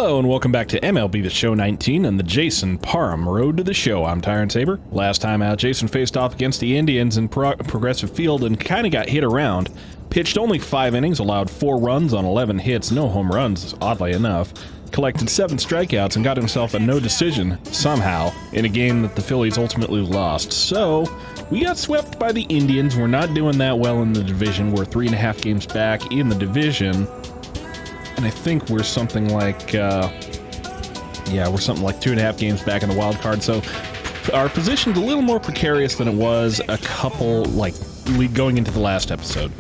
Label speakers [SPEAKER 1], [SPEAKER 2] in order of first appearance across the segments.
[SPEAKER 1] Hello and welcome back to MLB The Show 19 and the Jason Parham Road to the Show. I'm Tyrant Saber. Last time out, Jason faced off against the Indians in Progressive Field and kind of got hit around. Pitched only 5 innings, allowed 4 runs on 11 hits, no home runs, oddly enough. Collected 7 strikeouts and got himself a no decision, somehow, in a game that the Phillies ultimately lost. So, we got swept by the Indians. We're not doing that well in the division. We're 3.5 games back in the division. And I think we're something like, we're something like 2.5 games back in the wild card. So our position's a little more precarious than it was a couple, going into the last episode,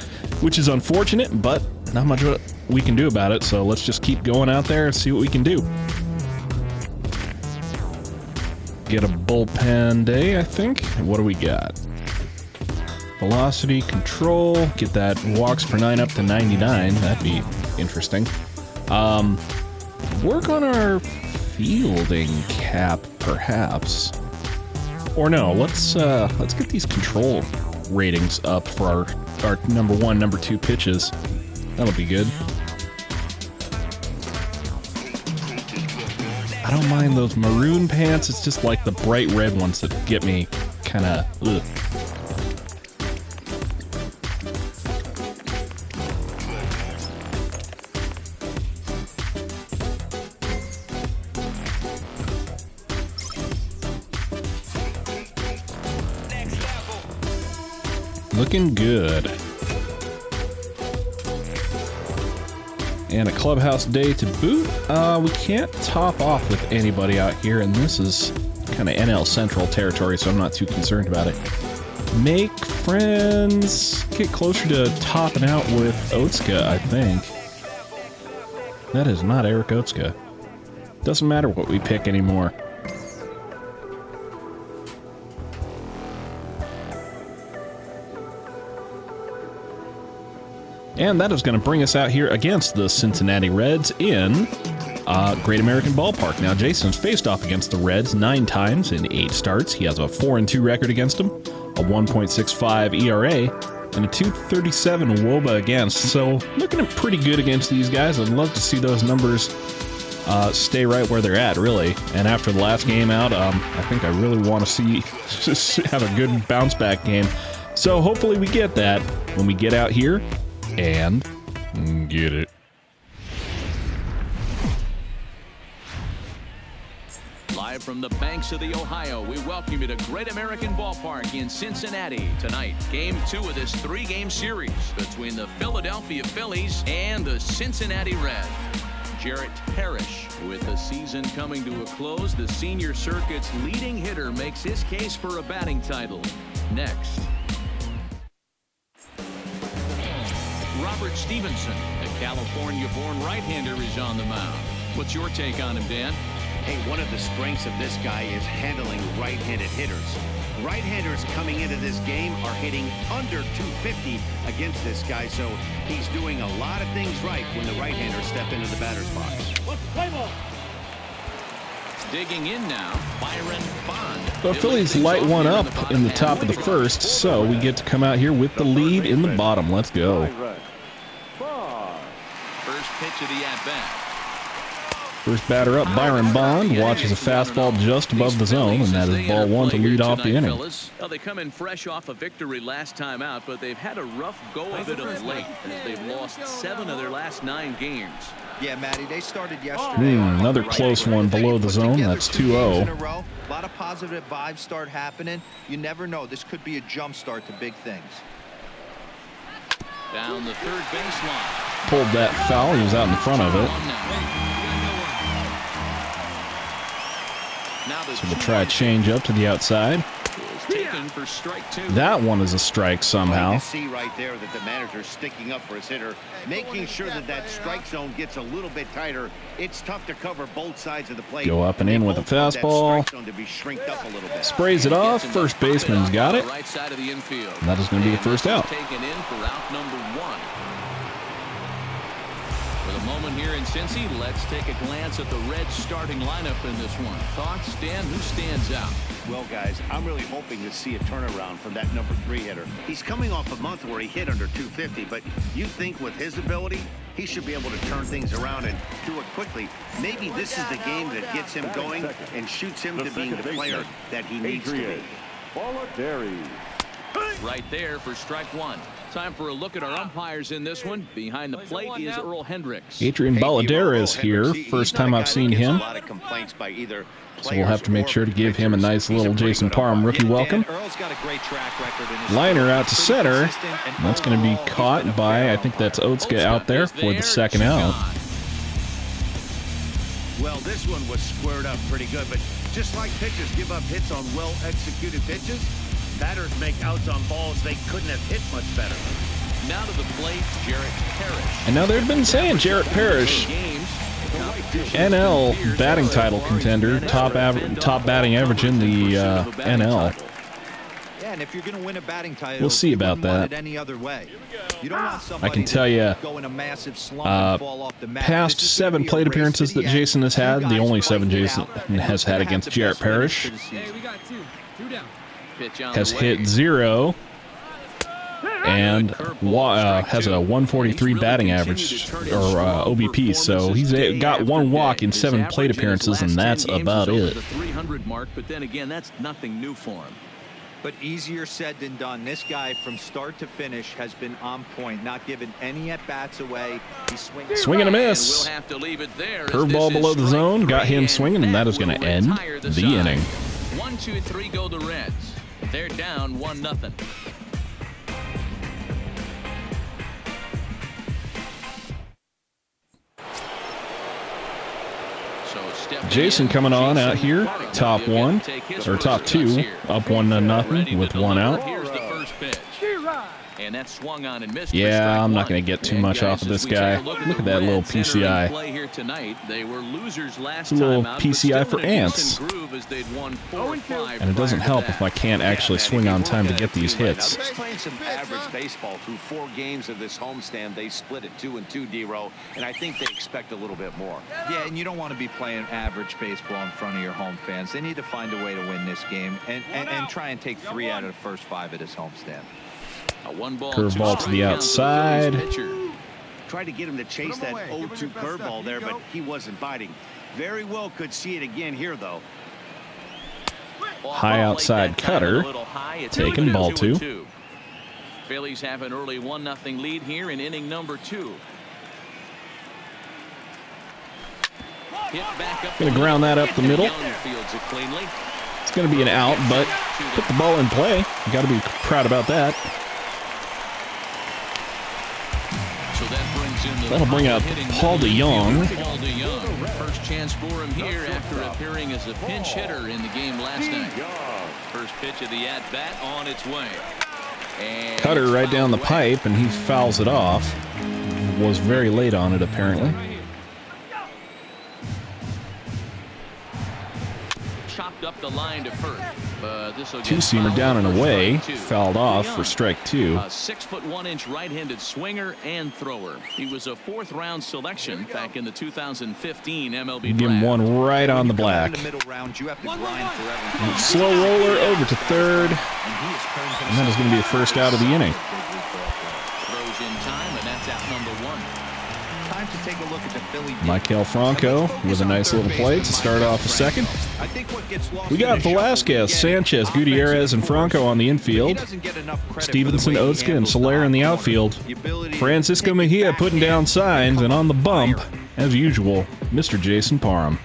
[SPEAKER 1] which is unfortunate, but not much we can do about it. So let's just keep going out there and see what we can do. Get a bullpen day, I think. What do we got? Velocity, control, get that walks per 9 up to 99. That'd be interesting. Work on our fielding cap, perhaps. Or no, let's get these control ratings up for our number 1, number 2 pitches. That'll be good. I don't mind those maroon pants. It's just like the bright red ones that get me kind of ugh. Looking good. And a clubhouse day to boot. We can't top off with anybody out here, and this is kind of NL Central territory, so I'm not too concerned about it. Make friends. Get closer to topping out with Otska, I think. That is not Eric Otska. Doesn't matter what we pick anymore. And that is going to bring us out here against the Cincinnati Reds in Great American Ballpark. Now, Jason's faced off against the Reds 9 times in 8 starts. He has a 4-2 record against them, a 1.65 ERA, and a 2.37 WOBA against. So, looking at pretty good against these guys. I'd love to see those numbers stay right where they're at, really. And after the last game out, I think I really want to see have a good bounce back game. So, hopefully we get that when we get out here and get it.
[SPEAKER 2] Live from the banks of the Ohio, we welcome you to Great American Ballpark in Cincinnati. Tonight, Game 2 of this 3-game series between the Philadelphia Phillies and the Cincinnati Reds. Jarrett Parrish, with the season coming to a close, the senior circuit's leading hitter makes his case for a batting title. Next. Robert Stevenson, the California-born right-hander, is on the mound. What's your take on him, Dan?
[SPEAKER 3] Hey, one of the strengths of this guy is handling right-handed hitters. Right-handers coming into this game are hitting under 250 against this guy, so he's doing a lot of things right when the right-handers step into the batter's box. Let's play ball.
[SPEAKER 2] Digging in now, Byron Bond.
[SPEAKER 1] The Phillies light one up in the top of the first, so we get to come out here with the lead in the bottom. Let's go.
[SPEAKER 2] First pitch of the at-bat.
[SPEAKER 1] First batter up, Byron Bond, watches a fastball just above the zone, and that is ball 1 to lead off the inning.
[SPEAKER 2] Well, they come in fresh off a victory last time out, but they've had a rough go of it of late as they've lost 7 of their last 9 games.
[SPEAKER 4] Yeah, Matty, they started yesterday.
[SPEAKER 1] Another close one below the zone. That's 2-0.
[SPEAKER 4] A lot of positive vibes start happening. You never know. This could be a jump start to big things.
[SPEAKER 2] Down the third baseline.
[SPEAKER 1] Pulled that foul. He was out in front of it. So we'll try a change up to the outside.
[SPEAKER 2] For strike 2.
[SPEAKER 1] That one is a strike somehow.
[SPEAKER 3] You see right there that the manager's sticking up for his hitter, making sure that that strike zone gets a little bit tighter. It's tough to cover both sides of the plate.
[SPEAKER 1] Go up and in with a fastball. Sprays it off. First baseman's got it.
[SPEAKER 2] Right side of the infield.
[SPEAKER 1] And that is going to be the first out.
[SPEAKER 2] Taken in for out number 1. The moment here in Cincy, let's take a glance at the Reds starting lineup in this one. Thoughts, Dan? Who stands out?
[SPEAKER 3] Well, guys, I'm really hoping to see a turnaround from that number 3 hitter. He's coming off a month where he hit under 250, but you think with his ability, he should be able to turn things around and do it quickly. Maybe this is the game that gets him going and shoots him to being the player that he needs to be.
[SPEAKER 2] Right there for strike one. Time for a look at our umpires in this one. Behind the plate is Earl Hendricks.
[SPEAKER 1] Adrian Balladera is here. First time I've seen him. So we'll have to make sure to give him a nice little Jason Parham rookie welcome. Liner out to center. That's going to be caught by, I think that's Otska out there for the second out.
[SPEAKER 3] Well, this one was squared up pretty good, but just like pitchers give up hits on well-executed pitches, batters make outs on balls they couldn't have hit much better.
[SPEAKER 2] Now to the plate, Jarrett Parrish.
[SPEAKER 1] And now they've been saying Jarrett Parrish, NL batting title contender, top batting average in the NL.
[SPEAKER 4] Yeah, and if you're going to win a batting title,
[SPEAKER 1] we'll see about that.
[SPEAKER 4] Any other way. You don't want
[SPEAKER 1] I can tell you, past 7 plate appearances that Jason has had, the only 7 Jason has had against Jarrett Parrish, has hit 0 and has a 143 batting average, or OBP, so he's got 1 walk in 7 plate appearances, and that's about it.
[SPEAKER 2] The 300 mark, but then again, that's nothing new for him.
[SPEAKER 4] But easier said than done. This guy, from start to finish, has been on point, not giving any at-bats away. He's
[SPEAKER 1] swinging a miss.
[SPEAKER 2] We'll have to leave it there.
[SPEAKER 1] Curveball below the zone, got him swinging, and that is going to end the inning.
[SPEAKER 2] 1, 2, 3 go the Reds. They're down 1-0.
[SPEAKER 1] Jason coming on out here, top 1 or top 2, up 1-0 with 1 out.
[SPEAKER 2] Here's the first pitch. And that swung on and missed.
[SPEAKER 1] Yeah, I'm not going to get too much off of this guy. Look at that little PCI. It's a little PCI for ants. And it doesn't help if I can't actually swing on time to get these hits.
[SPEAKER 3] They're playing some average baseball through 4 games of this homestand. They split it 2-2, D-Row, and I think they expect a little bit more.
[SPEAKER 4] Yeah, and you don't want to be playing average baseball in front of your home fans. They need to find a way to win this game and try and take 3 out of the first 5 of this homestand.
[SPEAKER 1] Curveball to the outside.
[SPEAKER 3] Tried to get him to chase that 0-2 curveball there, but he wasn't biting. Very well could see it again here, though.
[SPEAKER 1] High outside cutter. Taken ball 2.
[SPEAKER 2] Phillies have an early 1-0 lead here in inning number 2.
[SPEAKER 1] Going to ground that up the middle. It's going to be an out, but put the ball in play. You got to be proud about that. That'll bring up Paul DeYoung.
[SPEAKER 2] First chance for him here after appearing as a pinch hitter in the game last night. First pitch of the at-bat on its way. And
[SPEAKER 1] cutter right down the pipe, and he fouls it off. Was very late on it, apparently.
[SPEAKER 2] Chopped up the line to first.
[SPEAKER 1] Two-seamer down and away, fouled off for strike 2.
[SPEAKER 2] A 6'1" right-handed swinger and thrower. He was a 4th-round selection back in the 2015 MLB draft.
[SPEAKER 1] Give him one right on the black. Slow roller over to third, and that is going to be the first out of the inning.
[SPEAKER 2] Throws in time, and that's out number 1.
[SPEAKER 4] Time to take a look at the Philly.
[SPEAKER 1] Michael Franco with a nice little play to start off the second. We got Velasquez, Sanchez, Gutierrez, and Franco on the infield. Stevenson, Otska, and Soler in the outfield. Francisco Mejia putting down signs, and on the bump, as usual, Mr. Jason Parham.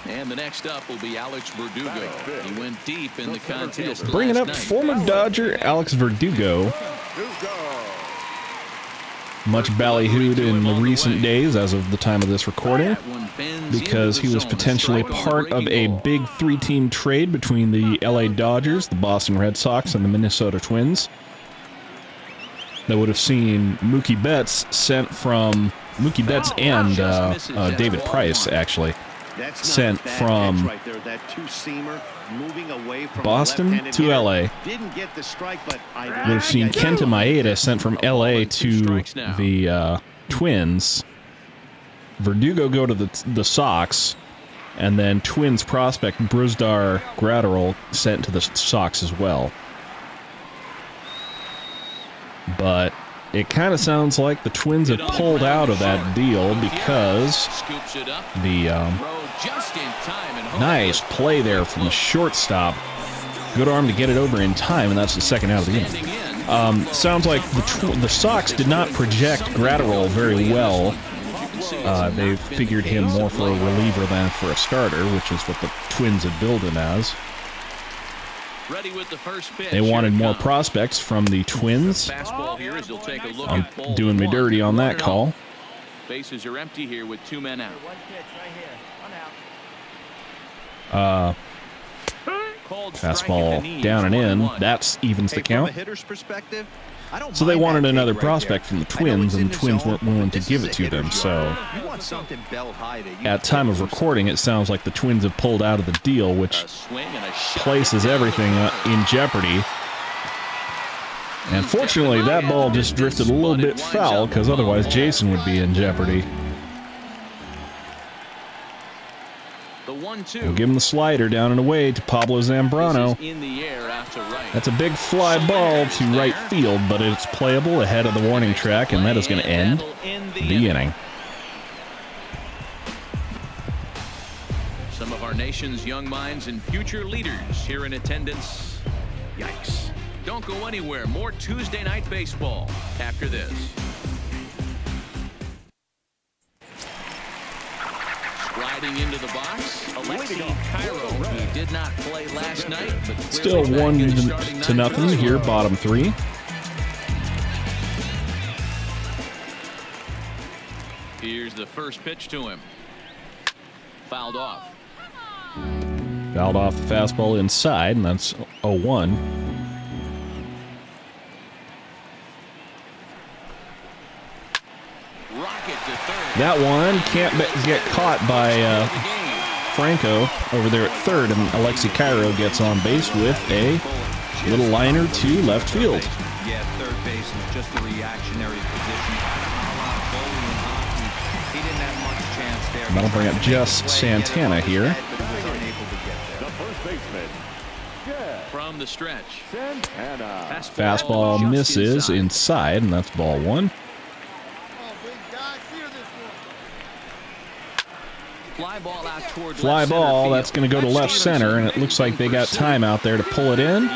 [SPEAKER 2] And the next up will be Alex Verdugo. He went deep in the contest.
[SPEAKER 1] Bringing up former Dodger Alex Verdugo. Much ballyhooed in the recent days as of the time of this recording, because he was potentially part of a big 3-team trade between the LA Dodgers, the Boston Red Sox, and the Minnesota Twins. That would have seen Mookie Betts sent from Mookie Betts and David Price, actually, sent from
[SPEAKER 3] right there. That two-seamer moving away from
[SPEAKER 1] Boston to LA.
[SPEAKER 3] Didn't get the strike, but
[SPEAKER 1] We've seen Kenta Maeda sent from LA to the Twins. Verdugo go to the Sox, and then Twins prospect Brusdar Graterol sent to the Sox as well. But it kind of sounds like the Twins have pulled out of that deal because the nice play there from the shortstop. Good arm to get it over in time, and that's the second out of the inning. Sounds like the Sox did not project Graterol very well. They figured him more for a reliever than for a starter, which is what the Twins had billed him as.
[SPEAKER 2] Ready with the first pitch.
[SPEAKER 1] They wanted more prospects from the Twins. I'm doing me dirty on that call.
[SPEAKER 2] Bases are empty here with 2 men out.
[SPEAKER 1] Fastball down and in. That evens the count. So they wanted another prospect from the Twins, and the Twins weren't willing to give it to them. So at time of recording, it sounds like the Twins have pulled out of the deal, which places everything in jeopardy. And fortunately, that ball just drifted a little bit foul, because otherwise Jason would be in jeopardy. We'll give him the slider down and away to Pablo Zambrano. That's a big fly ball to right field, but it's playable ahead of the warning track, and that is going to end the inning.
[SPEAKER 2] Some of our nation's young minds and future leaders here in attendance. Yikes. Don't go anywhere. More Tuesday Night Baseball after this. Sliding into the box, Alexei Cairo, who did not play last night, but
[SPEAKER 1] still 1-0 here, bottom 3.
[SPEAKER 2] Here's the first pitch to him. Fouled off.
[SPEAKER 1] Fouled off the fastball inside, and that's 0-1. That one can't get caught by Franco over there at third, and Alexei Cairo gets on base with a little liner to left field.
[SPEAKER 4] Yeah, third base is just a reactionary position. He didn't have much chance there.
[SPEAKER 1] That'll bring up just Santana here.
[SPEAKER 2] From the stretch.
[SPEAKER 1] Fastball misses inside, and that's ball 1. Fly ball, that's going to go to left center, and it looks like they got time out there to pull it in.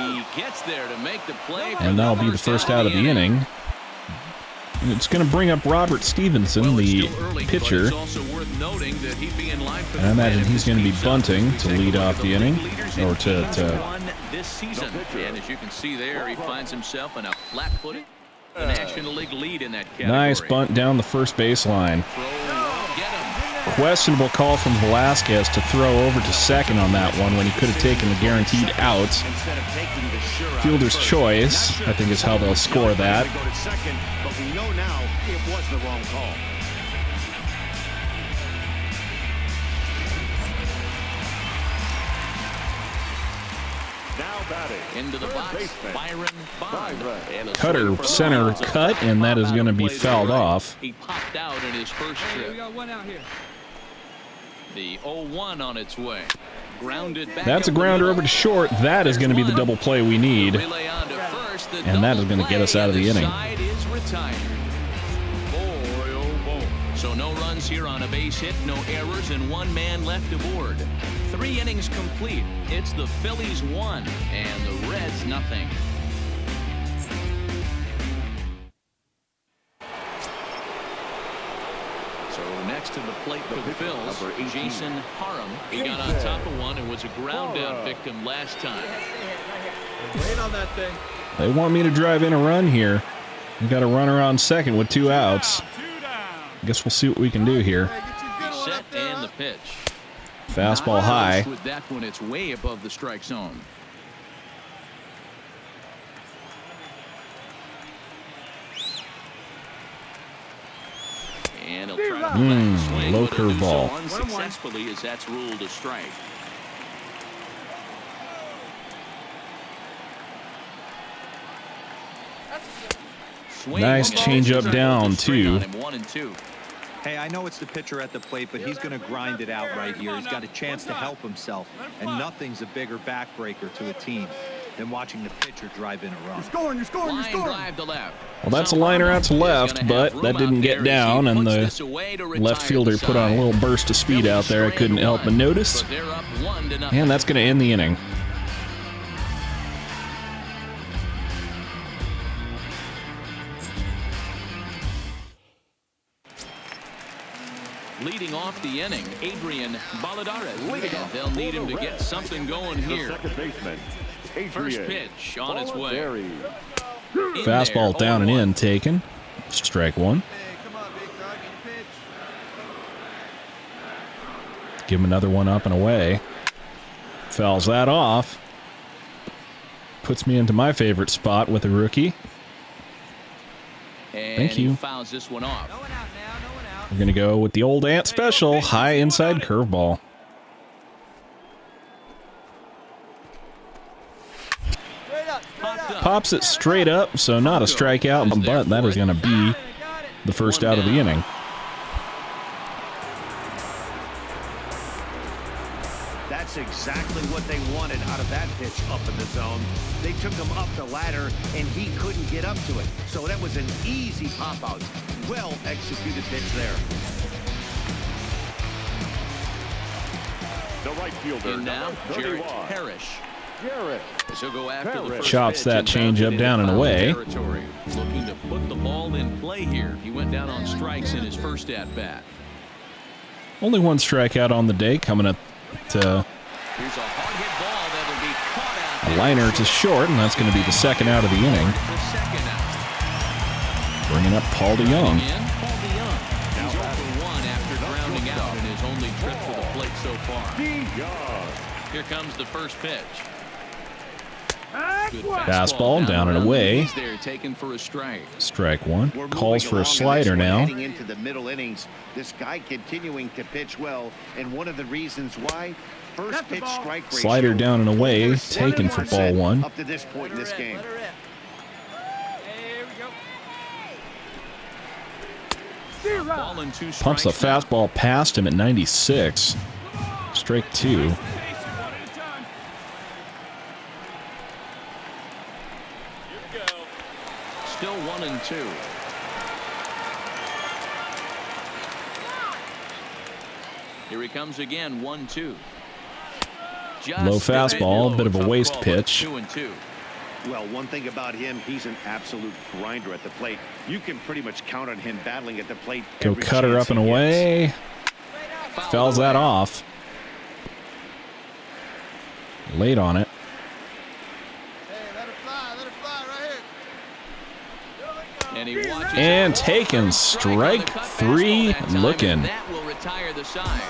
[SPEAKER 1] And that'll be the first out of the inning. And it's going to bring up Robert Stevenson, the pitcher. And I imagine he's going to be bunting to lead off the inning, or to
[SPEAKER 2] this season. And as you can see there, he finds himself in a flat-footed National League lead in that category.
[SPEAKER 1] Nice bunt down the first baseline. Questionable call from Velasquez to throw over to second on that one when he could have taken the guaranteed out. Fielder's choice, I think, is how they'll score that.
[SPEAKER 3] But we know now it was the wrong call.
[SPEAKER 2] Now batting into the box, Byron Bond.
[SPEAKER 1] Cutter center cut, and that is going to be fouled off.
[SPEAKER 2] He popped out in his first trip. We got one out here. The 0-1 on its way. Grounded back.
[SPEAKER 1] That's a grounder over to short. That is going to be the double play we need. And that is going to get us out of the inning.
[SPEAKER 2] So no runs here on a base hit, no errors, and 1 man left aboard. 3 innings complete. It's the Phillies 1 and the Reds nothing. Next to the plate for the Phils, Jason Parham. He got on top of one and was a ground-out victim last time.
[SPEAKER 5] Wait on that thing.
[SPEAKER 1] They want me to drive in a run here. We got a runner on second with 2 outs. I guess we'll see what we can do here.
[SPEAKER 2] Set and the pitch.
[SPEAKER 1] Fastball high.
[SPEAKER 2] With that one, it's way above the strike zone. And he'll try to back the swing,
[SPEAKER 1] low
[SPEAKER 2] but he'll do so
[SPEAKER 1] curveball.
[SPEAKER 2] unsuccessfully as that's ruled a strike.
[SPEAKER 1] Nice changeup down, too.
[SPEAKER 2] 1-2.
[SPEAKER 4] Hey, I know it's the pitcher at the plate, but he's going to grind it out right here. He's got a chance to help himself, and nothing's a bigger backbreaker to a team than watching the pitcher drive in a run.
[SPEAKER 5] You're scoring.
[SPEAKER 2] Line drive to left.
[SPEAKER 1] Well, that's a liner out to left, but that didn't get down, and the left fielder put on a little burst of speed out there. I couldn't help but notice. And that's going to end the inning.
[SPEAKER 2] Leading off the inning, Adrian Baladares. And they'll need him to get something going here. First pitch on its way.
[SPEAKER 1] Fastball down and in, taken. Strike one. Give him another one up and away. Fouls that off. Puts me into my favorite spot with a rookie. Thank you.
[SPEAKER 2] He fouls this one off.
[SPEAKER 1] We're going to go with the old Ant special, high inside curveball. Pops it straight up, so not a strikeout, but that is going to be the first out of the inning.
[SPEAKER 3] That's exactly what they wanted out of that pitch up in the zone. They took him up the ladder, and he couldn't get up to it. So that was an easy pop-out. Well executed pitch there.
[SPEAKER 6] The right fielder.
[SPEAKER 2] And now, Jarrett Parrish. So go after the first
[SPEAKER 1] Chops
[SPEAKER 2] pitch
[SPEAKER 1] that
[SPEAKER 2] and
[SPEAKER 1] changeup
[SPEAKER 2] into
[SPEAKER 1] down and
[SPEAKER 2] foul
[SPEAKER 1] away.
[SPEAKER 2] territory. Looking to put the ball in play here. He went down on strikes in his first at-bat.
[SPEAKER 1] Only one strikeout on the day, coming up to
[SPEAKER 2] Here's a hard hit ball that'll be caught out
[SPEAKER 1] a liner to short, and that's going to be the second out of the inning.
[SPEAKER 2] The second out.
[SPEAKER 1] Bringing up Paul DeYoung.
[SPEAKER 2] Paul DeYoung. He's 0 for 1 after grounding out in his only trip to the plate so far. Here comes the first pitch. Good
[SPEAKER 1] Fastball down and away.
[SPEAKER 2] He's there, taken for a strike.
[SPEAKER 1] Strike one.
[SPEAKER 3] We're
[SPEAKER 1] Calls
[SPEAKER 3] moving
[SPEAKER 1] for a
[SPEAKER 3] along in
[SPEAKER 1] slider
[SPEAKER 3] this one,
[SPEAKER 1] now.
[SPEAKER 3] Heading into the middle innings, this guy continuing to pitch well, and one of the reasons why, first pitch strike ratio.
[SPEAKER 1] Slider down and away,
[SPEAKER 3] over
[SPEAKER 1] taken for ball
[SPEAKER 3] 71%
[SPEAKER 1] one.
[SPEAKER 3] Up to this point in this game.
[SPEAKER 2] Ball and two
[SPEAKER 1] Pumps the
[SPEAKER 2] strikes now.
[SPEAKER 1] fastball past him at 96. Strike two.
[SPEAKER 2] Still 1-2. Here he comes again, 1-2.
[SPEAKER 1] Low fastball, a bit of a waste pitch.
[SPEAKER 2] 2-2.
[SPEAKER 3] Well, one thing about him, he's an absolute grinder at the plate. You can pretty much count on him battling at the plate.
[SPEAKER 1] Go
[SPEAKER 3] every
[SPEAKER 1] cutter
[SPEAKER 3] chance
[SPEAKER 1] up and
[SPEAKER 3] he gets.
[SPEAKER 1] away. Fouls that off. Late on it.
[SPEAKER 2] And, he watches
[SPEAKER 1] And
[SPEAKER 2] it.
[SPEAKER 1] taken. Strike three. Looking.
[SPEAKER 2] That will retire the side.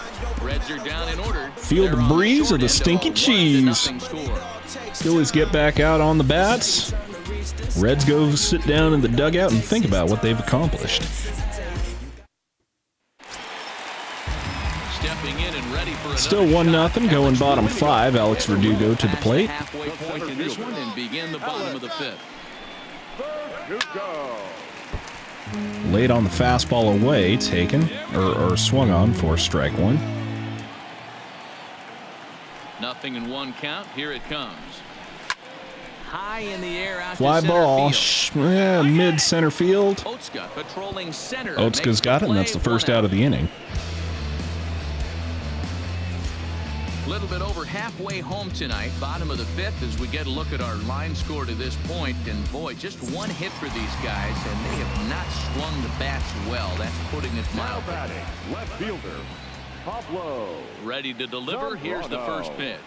[SPEAKER 2] Reds are down in order.
[SPEAKER 1] Feel the
[SPEAKER 2] They're on
[SPEAKER 1] breeze
[SPEAKER 2] short
[SPEAKER 1] of the
[SPEAKER 2] end
[SPEAKER 1] stinky
[SPEAKER 2] a 1-0
[SPEAKER 1] cheese.
[SPEAKER 2] score.
[SPEAKER 1] Phillies get back out on the bats. Reds go sit down in the dugout and think about what they've accomplished.
[SPEAKER 2] Stepping in and ready for
[SPEAKER 1] Still
[SPEAKER 2] another
[SPEAKER 1] 1-0,
[SPEAKER 2] shot.
[SPEAKER 1] going
[SPEAKER 2] Alex
[SPEAKER 1] bottom
[SPEAKER 2] Verdugo.
[SPEAKER 1] five. Alex Verdugo to the plate.
[SPEAKER 2] Halfway point in this one and begin the bottom of the fifth.
[SPEAKER 1] Late on the fastball away, taken, or swung on for strike one.
[SPEAKER 2] Nothing in one count. Here it comes. High in the air out
[SPEAKER 1] Fly
[SPEAKER 2] to center
[SPEAKER 1] ball,
[SPEAKER 2] field.
[SPEAKER 1] mid center field.
[SPEAKER 2] Otska patrolling center.
[SPEAKER 1] Otska's
[SPEAKER 2] makes
[SPEAKER 1] got it, and that's the
[SPEAKER 2] play,
[SPEAKER 1] first
[SPEAKER 2] one
[SPEAKER 1] out of the inning.
[SPEAKER 2] A little bit over halfway home tonight, bottom of the fifth, as we get a look at our line score to this point. And boy, just one hit for these guys, and they have not swung the bats well. That's putting it
[SPEAKER 6] Now
[SPEAKER 2] mildly.
[SPEAKER 6] batting, left fielder, Pablo.
[SPEAKER 2] Ready to deliver. Here's the first pitch.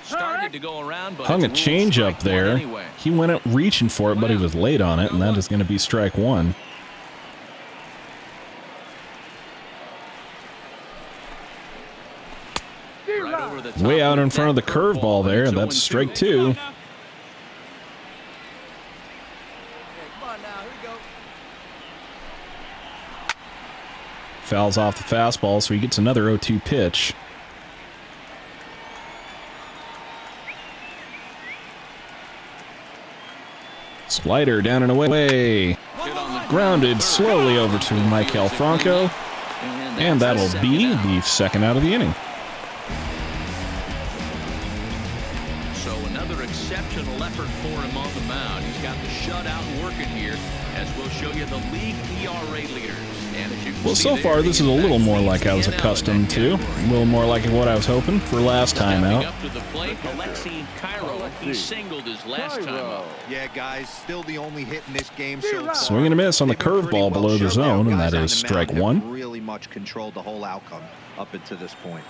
[SPEAKER 2] Started to go around, but
[SPEAKER 1] Hung a
[SPEAKER 2] it's ruled
[SPEAKER 1] change up
[SPEAKER 2] strike one
[SPEAKER 1] there.
[SPEAKER 2] anyway.
[SPEAKER 1] He went up reaching for it, but he was late on it, and that is going to be strike one.
[SPEAKER 2] Right over the top
[SPEAKER 1] Way out in
[SPEAKER 2] with
[SPEAKER 1] front of the
[SPEAKER 2] that
[SPEAKER 1] curveball there.
[SPEAKER 2] It's
[SPEAKER 1] That's
[SPEAKER 2] 0-2.
[SPEAKER 1] strike two. Fouls off the fastball, so he gets another 0-2 pitch. Slider down and away. Grounded slowly over to Maikel Franco. And that'll be the second out of the inning.
[SPEAKER 2] So another exceptional effort for him on the mound. He's got the shutout working here, as we'll show you the league ERA leaders. And as you can
[SPEAKER 1] Well,
[SPEAKER 2] see
[SPEAKER 1] so
[SPEAKER 2] there,
[SPEAKER 1] far this is a little more like I was
[SPEAKER 2] leads
[SPEAKER 1] accustomed
[SPEAKER 2] now.
[SPEAKER 1] to. A little more like what I was hoping for last time
[SPEAKER 2] Stepping
[SPEAKER 1] out.
[SPEAKER 2] up to the plate, Alexi Cairo. He singled his last time up.
[SPEAKER 4] Yeah, guys, still the only hit in this game so far.
[SPEAKER 1] Swing and a miss on the
[SPEAKER 4] They've been pretty
[SPEAKER 1] curveball
[SPEAKER 4] well
[SPEAKER 1] below the
[SPEAKER 4] shut
[SPEAKER 1] zone,
[SPEAKER 4] down.
[SPEAKER 1] and
[SPEAKER 4] Guys
[SPEAKER 1] that
[SPEAKER 4] on
[SPEAKER 1] is
[SPEAKER 4] the
[SPEAKER 1] strike
[SPEAKER 4] mound have
[SPEAKER 1] one.
[SPEAKER 4] really much controlled the whole outcome up until this point.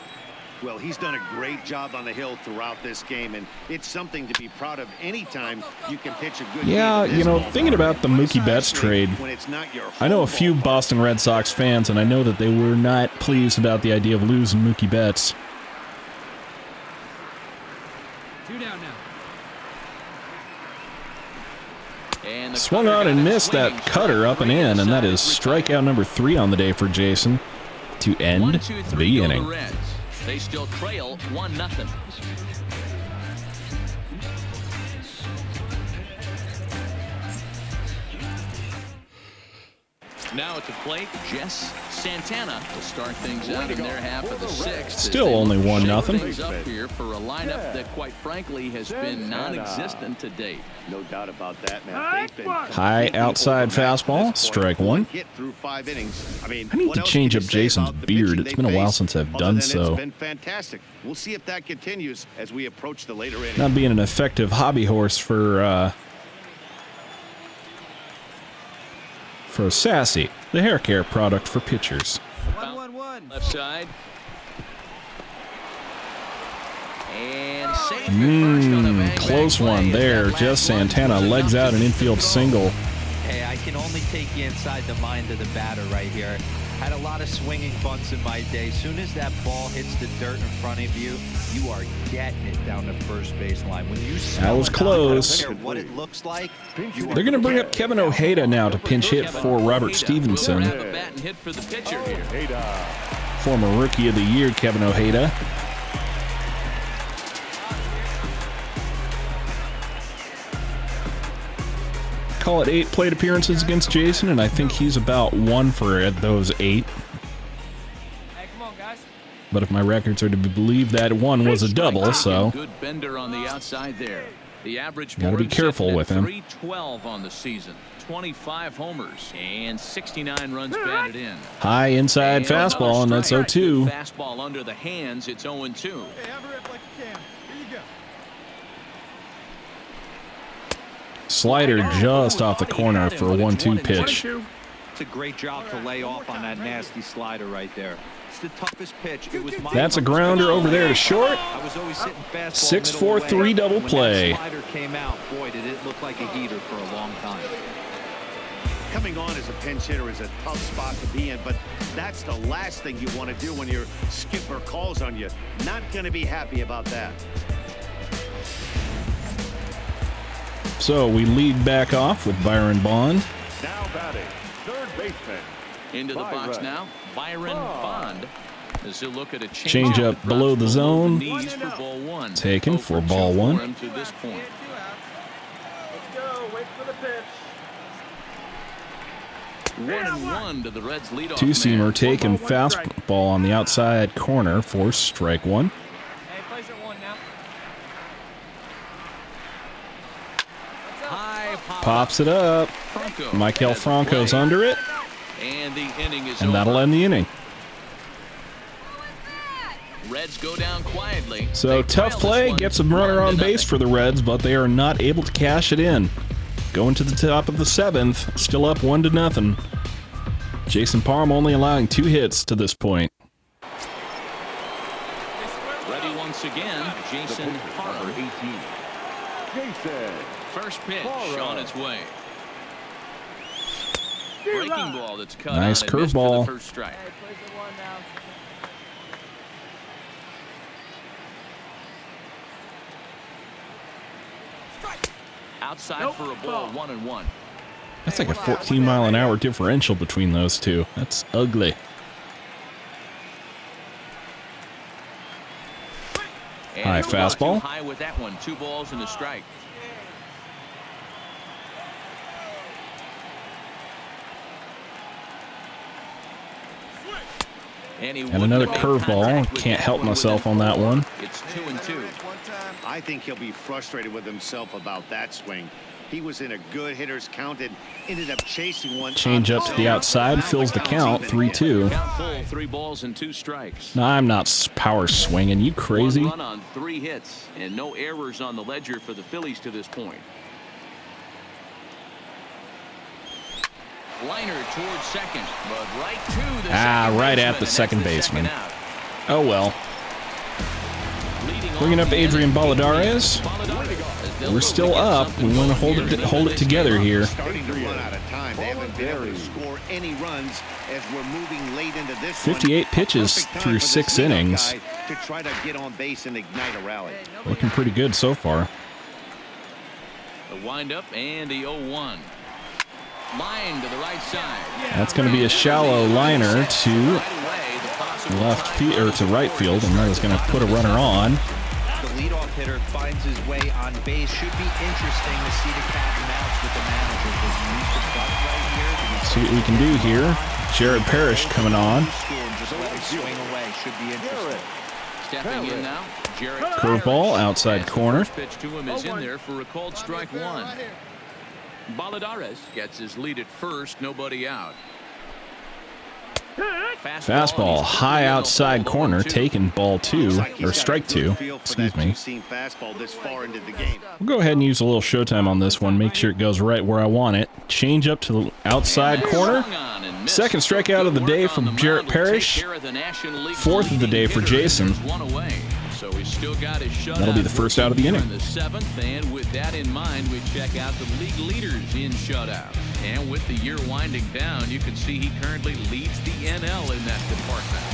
[SPEAKER 3] Well, he's done a great job on the hill throughout this game, and it's something to be proud of anytime you can pitch a good
[SPEAKER 1] Yeah,
[SPEAKER 3] game.
[SPEAKER 1] you know, thinking about the Mookie Betts trade, I know a few Boston Red Sox fans, and I know that they were not pleased about the idea of losing Mookie Betts.
[SPEAKER 7] 2 down now.
[SPEAKER 2] And the
[SPEAKER 1] Swung
[SPEAKER 2] cutter
[SPEAKER 1] on
[SPEAKER 2] got
[SPEAKER 1] and
[SPEAKER 2] it
[SPEAKER 1] missed
[SPEAKER 2] swinging.
[SPEAKER 1] that cutter up and in, and that is strikeout number 3 on the day for Jason to end
[SPEAKER 2] 1, 2, 3
[SPEAKER 1] the
[SPEAKER 2] go
[SPEAKER 1] inning.
[SPEAKER 2] the Reds. They still trail 1-0. Now at the plate, Jess Santana will start things out in their half of the 6th.
[SPEAKER 1] Still only 1-0.
[SPEAKER 2] Things up here for a lineup that, quite frankly, has been non-existent to date.
[SPEAKER 3] No doubt about that, man. They've been
[SPEAKER 1] High
[SPEAKER 3] completely
[SPEAKER 1] outside
[SPEAKER 3] overmatched at
[SPEAKER 1] fastball,
[SPEAKER 3] this point.
[SPEAKER 1] strike one.
[SPEAKER 3] Hit through 5 innings. I mean,
[SPEAKER 1] I need
[SPEAKER 3] what
[SPEAKER 1] to
[SPEAKER 3] else
[SPEAKER 1] change
[SPEAKER 3] can
[SPEAKER 1] up
[SPEAKER 3] you say
[SPEAKER 1] Jason's
[SPEAKER 3] about the
[SPEAKER 1] beard.
[SPEAKER 3] pitching
[SPEAKER 1] It's
[SPEAKER 3] they
[SPEAKER 1] been a while
[SPEAKER 3] face,
[SPEAKER 1] since I've
[SPEAKER 3] other
[SPEAKER 1] done
[SPEAKER 3] than
[SPEAKER 1] so.
[SPEAKER 3] It's been fantastic. We'll see if that continues as we approach the later innings.
[SPEAKER 1] Not being an effective hobby horse for Sassy, the hair care product for pitchers.
[SPEAKER 7] 1-1-1.
[SPEAKER 2] Left side. And saved at first on a bang-bang
[SPEAKER 1] Close
[SPEAKER 2] play
[SPEAKER 1] one
[SPEAKER 2] as
[SPEAKER 1] there.
[SPEAKER 2] that
[SPEAKER 1] Just
[SPEAKER 2] last one
[SPEAKER 1] Santana
[SPEAKER 2] was
[SPEAKER 1] legs
[SPEAKER 2] enough
[SPEAKER 1] out
[SPEAKER 2] to
[SPEAKER 1] an
[SPEAKER 2] keep
[SPEAKER 1] infield
[SPEAKER 2] it
[SPEAKER 1] single.
[SPEAKER 4] Hey, I can only take you inside the mind of the batter right here. Had a lot of swinging bunts in my day. Soon as that ball hits the dirt in front of you, you are getting it down the first baseline. When you smell
[SPEAKER 1] was
[SPEAKER 4] it,
[SPEAKER 1] close.
[SPEAKER 4] I don't care what it looks like.
[SPEAKER 1] They're going to bring up Kevin Ojeda now to pinch hit for Robert Stevenson.
[SPEAKER 2] Grab a bat and hit for the pitcher here.
[SPEAKER 1] Former Rookie of the Year, Kevin Ojeda. Call it 8 plate appearances against Jason, and I think he's about 1 for those 8.
[SPEAKER 7] Hey, come on, guys.
[SPEAKER 1] But if my records are to be believed, that 1 was a double, so
[SPEAKER 2] Good bender on the outside there. The average
[SPEAKER 1] Gotta be
[SPEAKER 2] board
[SPEAKER 1] careful
[SPEAKER 2] sitting
[SPEAKER 1] with
[SPEAKER 2] at
[SPEAKER 1] him.
[SPEAKER 2] 312 on the season, 25 homers, and 69 runs batted in.
[SPEAKER 1] high inside
[SPEAKER 2] And
[SPEAKER 1] fastball,
[SPEAKER 2] another
[SPEAKER 1] and that's
[SPEAKER 2] strike.
[SPEAKER 1] 0-2.
[SPEAKER 2] Fastball under the hands. It's 0-2.
[SPEAKER 7] Hey, have a rip like you can. Here you go.
[SPEAKER 1] Slider just off the corner for a 1-2 pitch.
[SPEAKER 4] It's a great job to lay off on that nasty slider right there. It's the toughest pitch. It was my
[SPEAKER 1] That's a grounder over there to short.
[SPEAKER 4] I was always sitting fastball
[SPEAKER 1] 6-4-3
[SPEAKER 4] middle
[SPEAKER 1] double
[SPEAKER 4] away.
[SPEAKER 1] play.
[SPEAKER 4] When that slider came out, boy, did it look like a heater for a long time.
[SPEAKER 3] Coming on as a pinch hitter is a tough spot to be in, but that's the last thing you want to do when your skipper calls on you. Not going to be happy about that.
[SPEAKER 1] So we lead back off with Byron Bond.
[SPEAKER 6] Now batting, third baseman.
[SPEAKER 2] Into the box
[SPEAKER 6] Byron
[SPEAKER 2] now, Byron Bond. As he'll look at a
[SPEAKER 1] Change up below the zone.
[SPEAKER 2] Knees for ball 1.
[SPEAKER 1] Taken for ball
[SPEAKER 2] 0-2
[SPEAKER 1] 1.
[SPEAKER 2] for him to this point.
[SPEAKER 7] Let's go. Wait for the pitch.
[SPEAKER 2] 1-1 to the Reds' leadoff
[SPEAKER 1] Two-seamer
[SPEAKER 2] man.
[SPEAKER 1] taken fastball on the outside corner for strike 1.
[SPEAKER 7] Hey, place it 1 now.
[SPEAKER 2] High pop.
[SPEAKER 1] Pops it up.
[SPEAKER 2] Franco
[SPEAKER 1] Maikel
[SPEAKER 2] has the
[SPEAKER 1] Franco's
[SPEAKER 2] play.
[SPEAKER 1] under it,
[SPEAKER 2] And the inning is
[SPEAKER 1] and that'll
[SPEAKER 2] over.
[SPEAKER 1] end the inning.
[SPEAKER 2] Reds go down quietly.
[SPEAKER 1] So
[SPEAKER 2] They
[SPEAKER 1] tough
[SPEAKER 2] trail
[SPEAKER 1] play,
[SPEAKER 2] this one
[SPEAKER 1] gets a runner on
[SPEAKER 2] 1-0.
[SPEAKER 1] base for the Reds, but they are not able to cash it in. Going to the top of the 7th, still up 1-0. Jason Parham only allowing 2 hits to this point.
[SPEAKER 2] Ready once again, Jason Parham.
[SPEAKER 6] 18. Jason.
[SPEAKER 2] First pitch
[SPEAKER 6] Parham.
[SPEAKER 2] on its way. Breaking ball that's cut
[SPEAKER 1] Nice
[SPEAKER 2] out and missed for
[SPEAKER 1] curveball.
[SPEAKER 2] the first strike.
[SPEAKER 7] Hey, place it 1 now.
[SPEAKER 2] Outside for a ball, 1-1.
[SPEAKER 1] That's like a 14-mile-an-hour differential between those two. That's ugly.
[SPEAKER 2] And
[SPEAKER 1] High
[SPEAKER 2] he threw out
[SPEAKER 1] fastball.
[SPEAKER 2] too high with that one. 2 balls and a strike. And
[SPEAKER 1] another curveball. Can't help myself on that one.
[SPEAKER 2] It's 2-2.
[SPEAKER 3] I think he'll be frustrated with himself about that swing. He was in a good hitter's count and ended up chasing one.
[SPEAKER 1] Change up to the outside, fills the count, 3-2.
[SPEAKER 2] Count full, 3 balls and 2 strikes.
[SPEAKER 1] No, I'm not power swinging. You crazy?
[SPEAKER 2] 1 run on 3 hits and no errors on the ledger for the Phillies to this point. Liner towards second, but right to the second
[SPEAKER 1] right
[SPEAKER 2] baseman,
[SPEAKER 1] at the
[SPEAKER 2] and
[SPEAKER 1] second
[SPEAKER 2] that's the
[SPEAKER 1] baseman.
[SPEAKER 2] second out.
[SPEAKER 1] Oh well.
[SPEAKER 2] Leading
[SPEAKER 1] Bringing
[SPEAKER 2] off
[SPEAKER 1] up
[SPEAKER 2] the
[SPEAKER 1] Adrian
[SPEAKER 2] inning,
[SPEAKER 1] Balladares.
[SPEAKER 2] Balladares, as they'll
[SPEAKER 1] We're
[SPEAKER 2] look
[SPEAKER 1] still
[SPEAKER 2] to get
[SPEAKER 1] up.
[SPEAKER 2] something
[SPEAKER 1] We want to
[SPEAKER 2] going
[SPEAKER 1] hold it together here.
[SPEAKER 3] Starting to run out of time. They haven't been able to score any runs as we're moving late into this
[SPEAKER 1] 58
[SPEAKER 3] one.
[SPEAKER 1] pitches
[SPEAKER 3] Perfect time
[SPEAKER 1] through
[SPEAKER 3] for
[SPEAKER 1] 6
[SPEAKER 3] this leadoff
[SPEAKER 1] innings.
[SPEAKER 3] guy to try to get on base and ignite a rally.
[SPEAKER 1] Looking pretty good so far.
[SPEAKER 2] The windup and the 0-1. Line to the right side.
[SPEAKER 1] That's going to be a shallow liner to
[SPEAKER 2] Right away, the possible
[SPEAKER 1] left field or to right field, and that is going to put a runner on.
[SPEAKER 4] The leadoff hitter finds his way on base. Should be interesting to see the cat and mouse with the manager. Does he use the butt right here?
[SPEAKER 1] See what we can do here. Jared Parrish coming on.
[SPEAKER 4] Just let him swing away. Should be interesting.
[SPEAKER 2] Stepping in now, Jared
[SPEAKER 1] Curveball, outside corner.
[SPEAKER 2] First pitch to him is in there for a called strike 1. Balladares gets his lead at first, nobody out.
[SPEAKER 1] Fastball, high outside corner, taken ball 2, or strike 2, excuse me. We'll go ahead and use a little showtime on this one, make sure it goes right where I want it. Change up to the outside corner. Second strikeout of the day from Jarrett Parrish. 4th of the day for Jason.
[SPEAKER 2] So he's still got his shutout.
[SPEAKER 1] That'll be the first out of the inning.
[SPEAKER 2] In the 7th, and with that in mind, we check out the league leaders in shutouts. And with the year winding down, you can see he currently leads the NL in that department.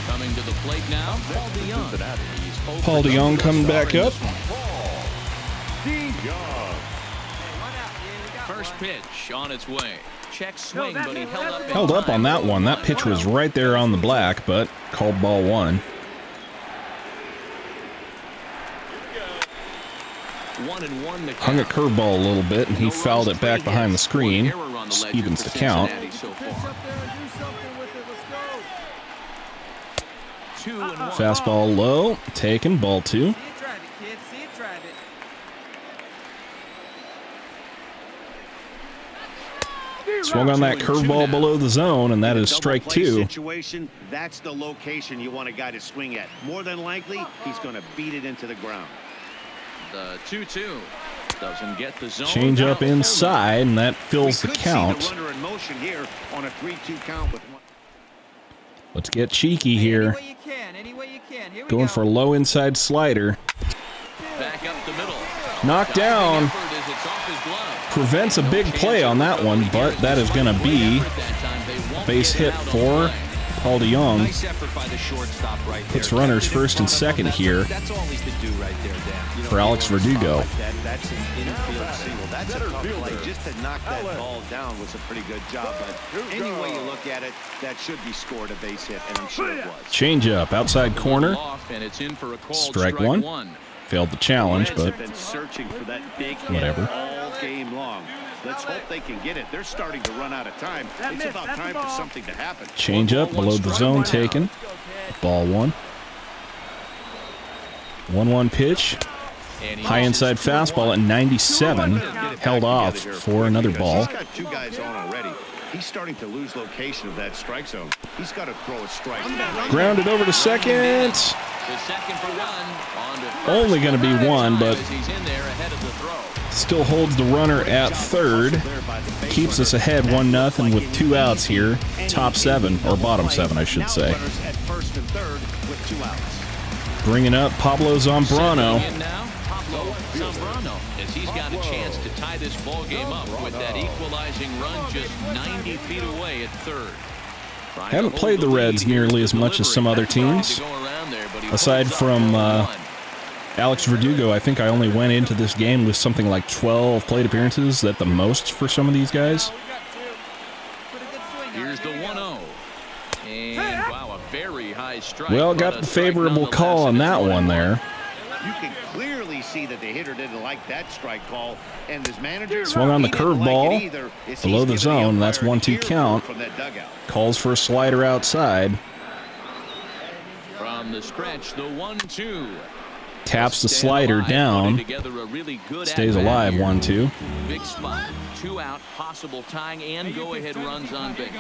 [SPEAKER 2] Coming to the plate now, Paul DeYoung.
[SPEAKER 1] Paul DeYoung coming back up.
[SPEAKER 2] First pitch on its way. Check swing, but he
[SPEAKER 1] Held up on that one. That pitch was right there on the black, but called ball 1.
[SPEAKER 2] 1-1 to
[SPEAKER 1] Hung a curveball a little bit, and he fouled it back behind the screen. Evens the count. Fastball low, taken, ball 2. Swung on that curveball below the zone, and that is strike 2.
[SPEAKER 3] Situation, that's the location you want a guy to swing at. More than likely, he's going to beat it into the ground.
[SPEAKER 2] The 2-2 doesn't get the zone.
[SPEAKER 1] Change up inside, and that fills the count.
[SPEAKER 3] See the runner in motion here on a 3-2 count with one.
[SPEAKER 1] Let's get cheeky here. Going for a low inside slider.
[SPEAKER 2] Back up the middle.
[SPEAKER 1] Knocked down. Prevents a big play on that one, but that is going to be base hit for Paul DeYoung.
[SPEAKER 4] Nice effort by the shortstop right there.
[SPEAKER 1] Puts runners first and second here
[SPEAKER 4] That's all he could do right there, Dan.
[SPEAKER 1] for Alex Verdugo.
[SPEAKER 3] That's an infield single. That's a tough play. Just to knock that ball down was a pretty good job. But any way you look at it, that should be scored a base hit, and I'm sure it was.
[SPEAKER 1] Change up, outside corner. Strike 1. Failed the challenge,
[SPEAKER 3] Reds
[SPEAKER 1] but
[SPEAKER 3] have been searching for that big hit
[SPEAKER 1] whatever.
[SPEAKER 3] all game long. Let's hope they can get it. They're starting to run out of time. It's about time for something to happen.
[SPEAKER 1] Change up below the zone taken. Ball 1. 1-1 pitch. High inside fastball at 97. Held off for another ball.
[SPEAKER 3] He's got 2 guys on already. He's starting to lose location of that strike zone. He's got to throw a strike.
[SPEAKER 1] Grounded over to second. Only going to be 1, but still holds the runner at third. Keeps us ahead 1-0 with 2 outs here. Top 7, or bottom 7, I should say. Bringing up Pablo Zambrano.
[SPEAKER 2] As he's got a chance to tie this ball game up with that equalizing run just 90 feet away at third.
[SPEAKER 1] Haven't played the Reds nearly as much as some other teams. Aside from Alex Verdugo, I think I only went into this game with something like 12 plate appearances at the most for some of these guys.
[SPEAKER 2] Here's the 1-0. And wow, a very high strike.
[SPEAKER 1] Well, got the favorable call on that one there.
[SPEAKER 3] You can clearly see that the hitter didn't like that strike call, and his manager
[SPEAKER 1] Swung on the curveball below the zone. That's 1-2 count.
[SPEAKER 3] From that dugout.
[SPEAKER 1] Calls for a slider outside.
[SPEAKER 2] From the stretch, the 1-2.
[SPEAKER 1] Taps the slider down. Stays alive, 1-2.
[SPEAKER 2] Big spot. 2 out, possible tying and go-ahead runs on base.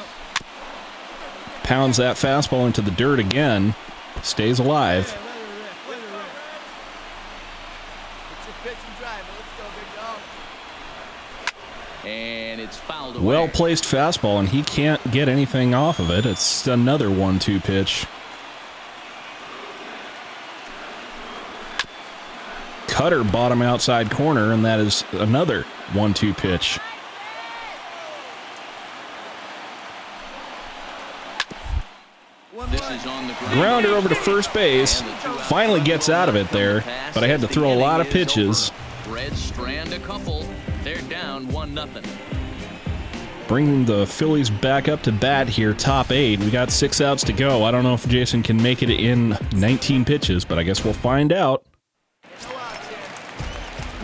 [SPEAKER 1] Pounds that fastball into the dirt again. Stays alive.
[SPEAKER 2] And it's fouled away.
[SPEAKER 1] Well-placed fastball, and he can't get anything off of it. It's another 1-2 pitch. Cutter bottom outside corner, and that is another 1-2 pitch.
[SPEAKER 2] This is on the
[SPEAKER 1] Grounder over to first base. Finally gets out of it there, but I had to throw a lot of pitches.
[SPEAKER 2] Reds strand a couple. They're down 1-0.
[SPEAKER 1] Bringing the Phillies back up to bat here, top 8. We got 6 outs to go. I don't know if Jason can make it in 19 pitches, but I guess we'll find out.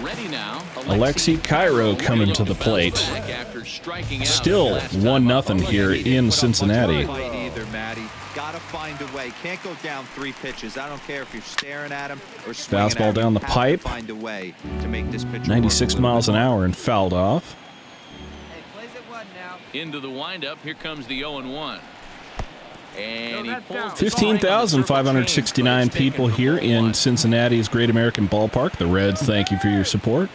[SPEAKER 2] Ready now.
[SPEAKER 1] Alexei Cairo coming to the plate. Still 1-0 here in Cincinnati.
[SPEAKER 4] Gotta find a way. Can't go down 3 pitches. I don't care if you're staring at him or swinging at him.
[SPEAKER 1] Fastball down the pipe.
[SPEAKER 4] Find a way to make this pitcher
[SPEAKER 1] 96 miles an hour and fouled off.
[SPEAKER 7] Hey, plays at 1 now.
[SPEAKER 2] Into the windup. Here comes the 0-1. And he pulls
[SPEAKER 1] 15,569 people here in Cincinnati's Great American Ballpark. The Reds, thank you for your support.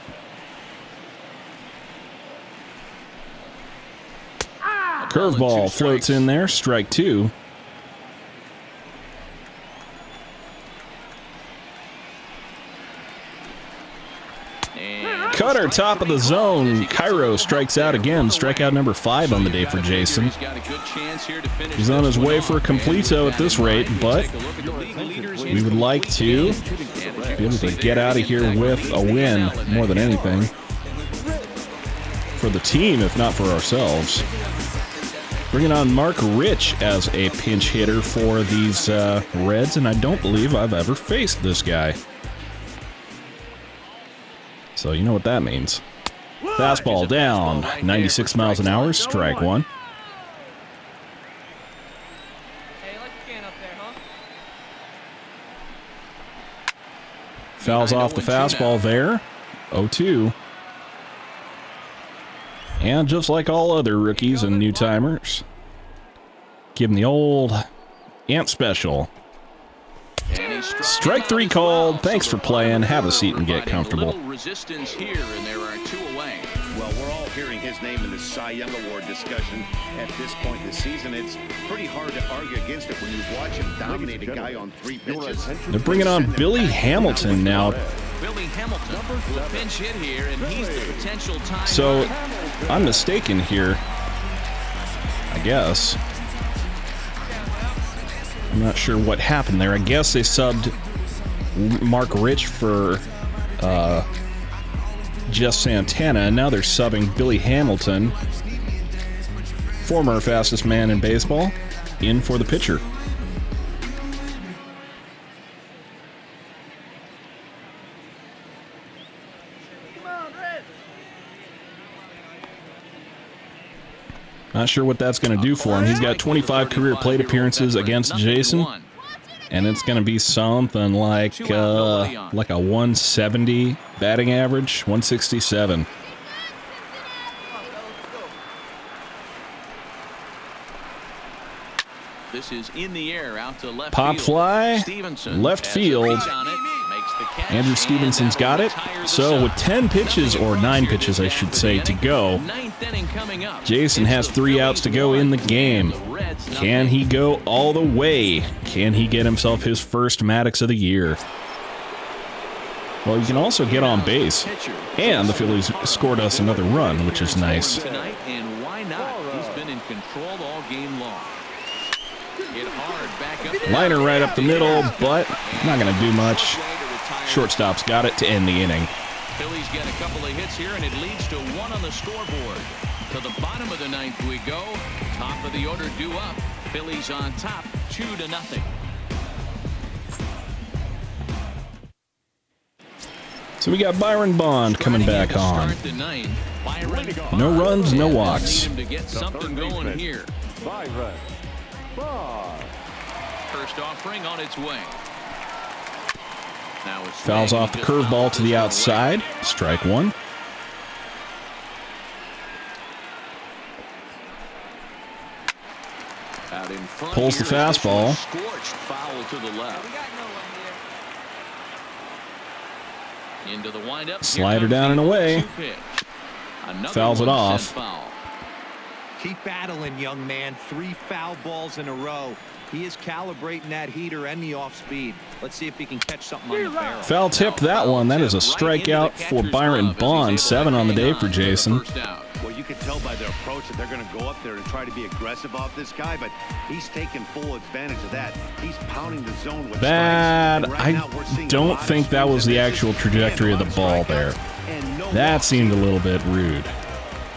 [SPEAKER 1] Curveball floats in there, strike 2. Cutter, top of the zone. Cairo strikes out again. Strikeout number 5 on the day for Jason. He's on his way for a completo at this rate, but we would like to be able to get out of here with a win more than anything. For the team, if not for ourselves. Bringing on Mark Rich as a pinch hitter for these Reds, and I don't believe I've ever faced this guy. So you know what that means. Fastball down, 96 miles an hour, strike 1.
[SPEAKER 7] Hey, you like the can up there, huh?
[SPEAKER 1] Fouls off the fastball there, 0-2. And just like all other rookies and new-timers, give him the old Ant Special. Strike 3 called. Thanks for playing. Have a seat and get comfortable.
[SPEAKER 2] Resistance here, and there are 2 away.
[SPEAKER 3] Well, we're all hearing his name in the Cy Young Award discussion at this point in the season. It's pretty hard to argue against it when you watch him dominate a guy on 3 pitches.
[SPEAKER 1] They're bringing on Billy Hamilton now.
[SPEAKER 2] Billy Hamilton will pinch hit here, and he's the potential time.
[SPEAKER 1] So, I'm mistaken here, I guess. I'm not sure what happened there. I guess they subbed Mark Rich for Jeff Santana, and now they're subbing Billy Hamilton, former fastest man in baseball, in for the pitcher. Not sure what that's going to do for him. He's got 25 career plate appearances against Jason, and it's going to be something like a 170 batting average, 167.
[SPEAKER 2] This is in the air out to left
[SPEAKER 1] Pop
[SPEAKER 2] field.
[SPEAKER 1] fly,
[SPEAKER 2] Stevenson
[SPEAKER 1] left
[SPEAKER 2] has a
[SPEAKER 1] field.
[SPEAKER 2] reach on it, makes the catch,
[SPEAKER 1] Andrew Stevenson's got it. So with 10 pitches, or 9 pitches, I should say, to go, Jason has 3 outs to go in the game. Can he go all the way? Can he get himself his first Maddox of the year? Well, you can also get on base. And the Phillies scored us another run, which is nice.
[SPEAKER 2] Tonight, and why not? He's been in control all game long. Hit hard back up.
[SPEAKER 1] Liner right up the middle, but not going to do much. Shortstop's got it to end the inning.
[SPEAKER 2] Phillies get a couple of hits here, and it leads to 1 on the scoreboard. To the bottom of the 9th we go. Top of the order due up. Phillies on top, 2-0.
[SPEAKER 1] So we got Byron Bond coming back on. No runs, no walks.
[SPEAKER 2] To get something going here.
[SPEAKER 6] Byron Bond.
[SPEAKER 2] First offering on its way. Now it's
[SPEAKER 1] Fouls off the curveball to the outside. Strike one.
[SPEAKER 2] Out in front
[SPEAKER 1] Pulls the
[SPEAKER 2] here, this
[SPEAKER 1] fastball.
[SPEAKER 2] one scorched foul to the left.
[SPEAKER 7] We got no one here.
[SPEAKER 2] Into the windup.
[SPEAKER 1] Slider down and away. Fouls it off.
[SPEAKER 2] Foul.
[SPEAKER 4] Keep battling, young man. 3 foul balls in a row. He is calibrating that heater and the off speed. Let's see if he can catch something on the barrel.
[SPEAKER 1] Foul tipped that one. That is a strikeout for Byron Bond. 7 on the day for Jason.
[SPEAKER 3] Well, you can tell by their approach that they're going to go up there and try to be aggressive off this guy, but he's taking full advantage of that. He's pounding the zone with
[SPEAKER 1] Bad.
[SPEAKER 3] strikes. Right now, we're
[SPEAKER 1] I
[SPEAKER 3] seeing a
[SPEAKER 1] don't
[SPEAKER 3] lot of
[SPEAKER 1] think that
[SPEAKER 3] swings
[SPEAKER 1] was
[SPEAKER 3] and
[SPEAKER 1] the
[SPEAKER 3] misses
[SPEAKER 1] actual trajectory of the
[SPEAKER 3] and a
[SPEAKER 1] ball
[SPEAKER 3] lot
[SPEAKER 1] there.
[SPEAKER 3] and no
[SPEAKER 1] That
[SPEAKER 3] walks.
[SPEAKER 1] seemed a little bit rude.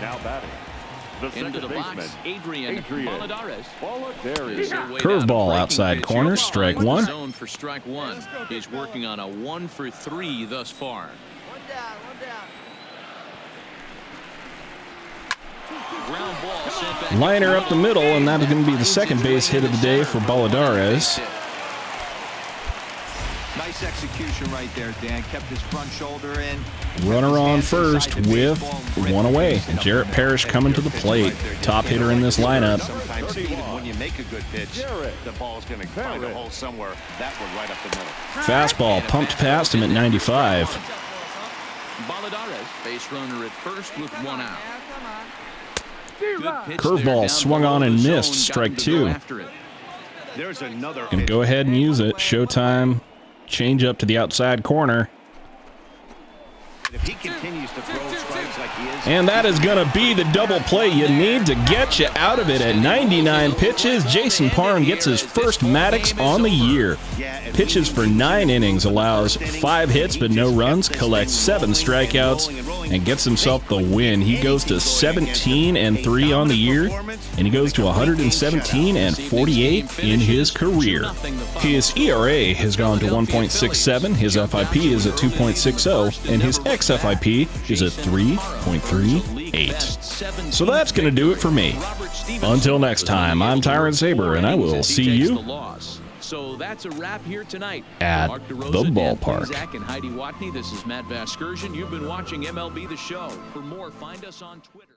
[SPEAKER 6] Now batting. The
[SPEAKER 2] Into
[SPEAKER 6] second
[SPEAKER 2] the
[SPEAKER 6] baseman.
[SPEAKER 2] box, Adrian Baladares.
[SPEAKER 6] Baladares.
[SPEAKER 1] Curveball outside corner, strike one.
[SPEAKER 2] Zone for strike one. He's working on a 1 for 3 thus far.
[SPEAKER 7] One down, one down.
[SPEAKER 2] Ground ball sent back.
[SPEAKER 1] Liner up the middle, and that is going to be the second base hit of the day for Baladares.
[SPEAKER 4] Nice execution right there, Dan. Kept his front shoulder in.
[SPEAKER 1] Runner on first with one away. Jarrett Parrish coming to the plate. Top hitter in this lineup.
[SPEAKER 3] Sometimes, even when you make a good pitch, the ball's going to find a hole somewhere. That one right up the middle.
[SPEAKER 1] Fastball pumped past him at 95.
[SPEAKER 2] Baladares, base runner at first with 1 out.
[SPEAKER 7] Yeah, come on.
[SPEAKER 2] Good pitch
[SPEAKER 1] Curveball
[SPEAKER 2] there, down
[SPEAKER 1] swung
[SPEAKER 2] below
[SPEAKER 1] on and
[SPEAKER 2] the zone,
[SPEAKER 1] missed,
[SPEAKER 2] got
[SPEAKER 1] strike
[SPEAKER 2] him to
[SPEAKER 1] two.
[SPEAKER 2] go after it.
[SPEAKER 3] There's another
[SPEAKER 1] Gonna go ahead and use it. Showtime. Change up to the outside corner.
[SPEAKER 3] If he continues to throw strikes like he is,
[SPEAKER 1] And that is going to be the double play you need to get you out of it at 99 pitches. Jason Parham gets his first Maddox on the year. Pitches for 9 innings, allows 5 hits but no runs, collects 7 strikeouts, and gets himself the win. He goes to 17-3 on the year, and he goes to 117-48 in his career. His ERA has gone to 1.67, his FIP is at 2.60, and his xFIP is at 3.38. So that's going to do it for me. Until next time, I'm Tyrant Saber, and I will see you
[SPEAKER 2] So that's a wrap here tonight.
[SPEAKER 1] at
[SPEAKER 2] Mark
[SPEAKER 1] the
[SPEAKER 2] DeRosa, Dan
[SPEAKER 1] ballpark.
[SPEAKER 2] Zach, and Heidi Watney. This is Matt Vasgersian. You've been watching MLB The Show. For more, find us on Twitter.